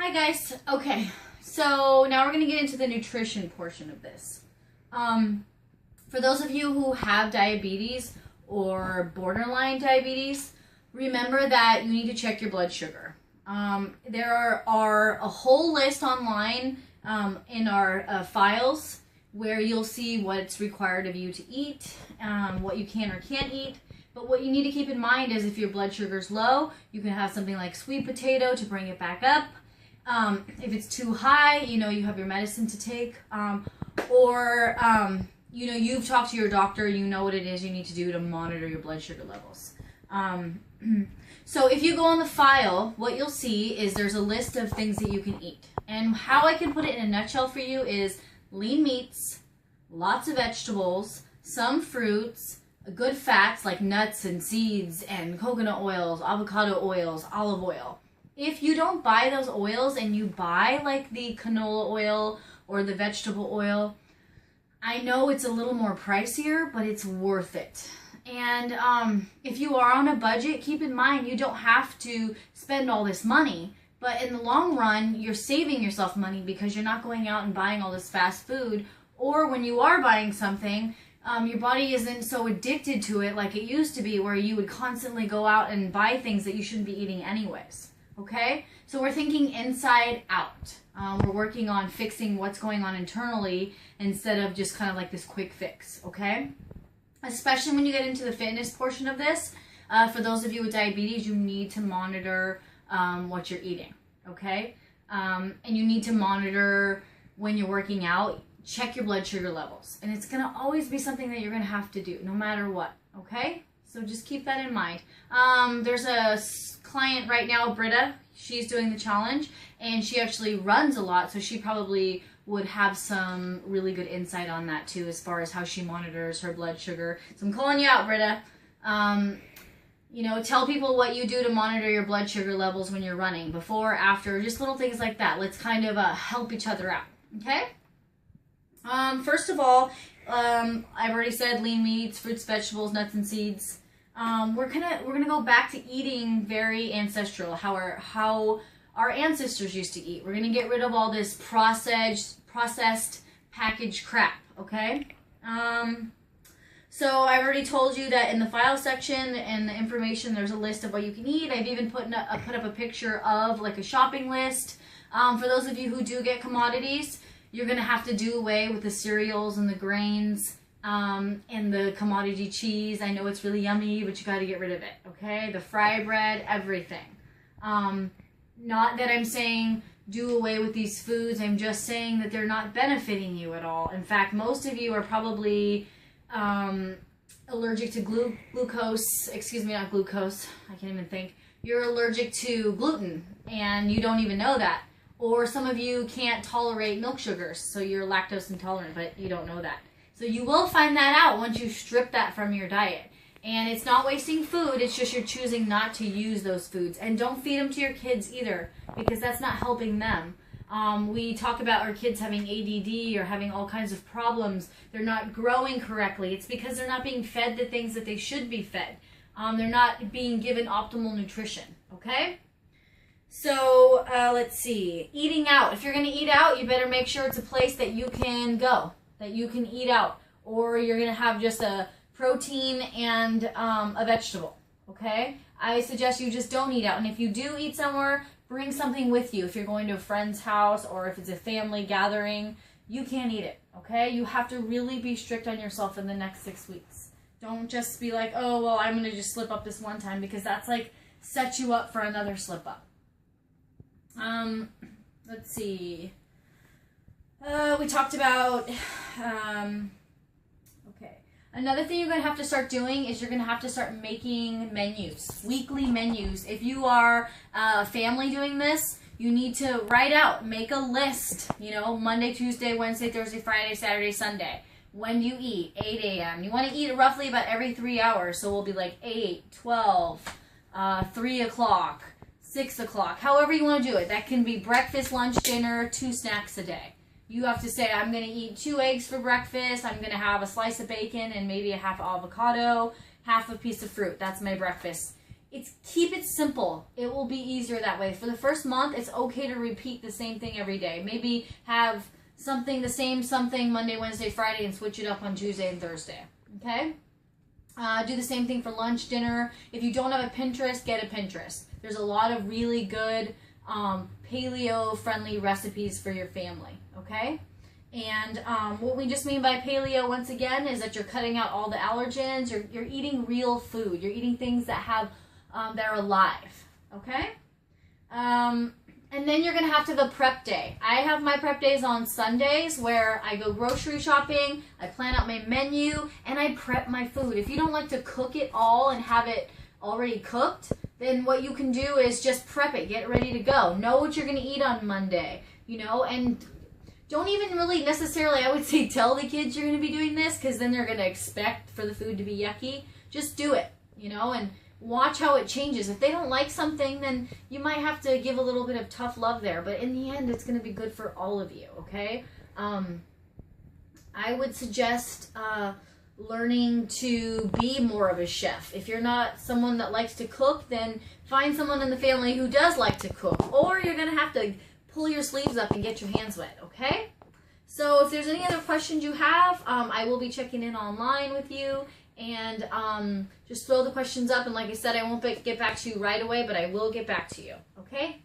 Hi guys. Okay, so now we're going to get into the nutrition portion of this. For those of you who have diabetes or borderline diabetes, remember that you need to check your blood sugar. There are a whole list online in our files where you'll see what's required of you to eat, what you can or can't eat. But what you need to keep in mind is if your blood sugar is low, you can have something like sweet potato to bring it back up. If it's too high, you have your medicine to take, you've talked to your doctor, you know what it is you need to do to monitor your blood sugar levels. So if you go on the file, what you'll see is there's a list of things that you can eat. And how I can put it in a nutshell for you is lean meats, lots of vegetables, some fruits, good fats like nuts and seeds and coconut oils, avocado oils, olive oil. If you don't buy those oils and you buy like the canola oil or the vegetable oil, I know it's a little more pricier, but it's worth it. And if you are on a budget, keep in mind you don't have to spend all this money. But in the long run, you're saving yourself money because you're not going out and buying all this fast food. Or when you are buying something, your body isn't so addicted to it like it used to be, where you would constantly go out and buy things that you shouldn't be eating anyways. Okay, so we're thinking inside out. We're working on fixing what's going on internally instead of just kind of like this quick fix, okay? Especially when you get into the fitness portion of this. For those of you with diabetes, you need to monitor what you're eating, okay? And you need to monitor when you're working out, check your blood sugar levels. And it's going to always be something that you're going to have to do no matter what, okay? So just keep that in mind. There's a client right now, Britta. She's doing the challenge, and she actually runs a lot, so she probably would have some really good insight on that too, as far as how she monitors her blood sugar. So I'm calling you out, Britta. Tell people what you do to monitor your blood sugar levels when you're running, before, after, just little things like that. Let's kind of help each other out, okay? First of all, I've already said lean meats, fruits, vegetables, nuts, and seeds. We're gonna go back to eating very ancestral, how our ancestors used to eat. We're gonna get rid of all this processed packaged crap, okay? So I've already told you that in the file section and the information, there's a list of what you can eat. I've even put up a picture of like a shopping list. For those of you who do get commodities, you're gonna have to do away with the cereals and the grains. And the commodity cheese. I know it's really yummy, but you got to get rid of it, okay? The fry bread, everything. Not that I'm saying do away with these foods. I'm just saying that they're not benefiting you at all. In fact, most of you are probably allergic to glucose. Excuse me, not glucose. I can't even think. You're allergic to gluten, and you don't even know that. Or some of you can't tolerate milk sugars, so you're lactose intolerant, but you don't know that. So you will find that out once you strip that from your diet. And it's not wasting food, it's just you're choosing not to use those foods. And don't feed them to your kids either, because that's not helping them. We talk about our kids having ADD or having all kinds of problems. They're not growing correctly. It's because they're not being fed the things that they should be fed. They're not being given optimal nutrition, okay? So let's see. Eating out. If you're going to eat out, you better make sure it's a place that you can go, that you can eat out, or you're going to have just a protein and a vegetable, okay? I suggest you just don't eat out, and if you do eat somewhere, bring something with you. If you're going to a friend's house or if it's a family gathering, you can't eat it, okay? You have to really be strict on yourself in the next 6 weeks. Don't just be like, oh, well, I'm going to just slip up this one time, because that's like set you up for another slip up. Let's see. We talked about, okay. Another thing you're going to have to start doing is you're going to have to start making menus, weekly menus. If you are a family doing this, you need to write out, make a list, Monday, Tuesday, Wednesday, Thursday, Friday, Saturday, Sunday. When do you eat? 8 a.m. You want to eat roughly about every 3 hours, so we'll be like 8, 12, 3 o'clock, 6 o'clock, however you want to do it. That can be breakfast, lunch, dinner, 2 snacks a day. You have to say, I'm going to eat 2 eggs for breakfast, I'm going to have a slice of bacon and maybe a half avocado, half a piece of fruit. That's my breakfast. keep it simple. It will be easier that way. For the first month, it's okay to repeat the same thing every day. Maybe have something, the same something Monday, Wednesday, Friday, and switch it up on Tuesday and Thursday. Okay? Do the same thing for lunch, dinner. If you don't have a Pinterest, get a Pinterest. There's a lot of really good paleo-friendly recipes for your family. Okay? And what we just mean by paleo, once again, is that you're cutting out all the allergens. You're eating real food. You're eating things that have that are alive. Okay? And then you're going to have a prep day. I have my prep days on Sundays where I go grocery shopping, I plan out my menu, and I prep my food. If you don't like to cook it all and have it already cooked, then what you can do is just prep it, get it ready to go. Know what you're going to eat on Monday, you know, and don't even really necessarily, I would say, tell the kids you're going to be doing this, because then they're going to expect for the food to be yucky. Just do it, you know, and watch how it changes. If they don't like something, then you might have to give a little bit of tough love there. But in the end, it's going to be good for all of you, okay? I would suggest learning to be more of a chef. If you're not someone that likes to cook, then find someone in the family who does like to cook. Or you're going to have to pull your sleeves up and get your hands wet, okay? So if there's any other questions you have, I will be checking in online with you. And just throw the questions up, and like I said, I won't get back to you right away, but I will get back to you, okay?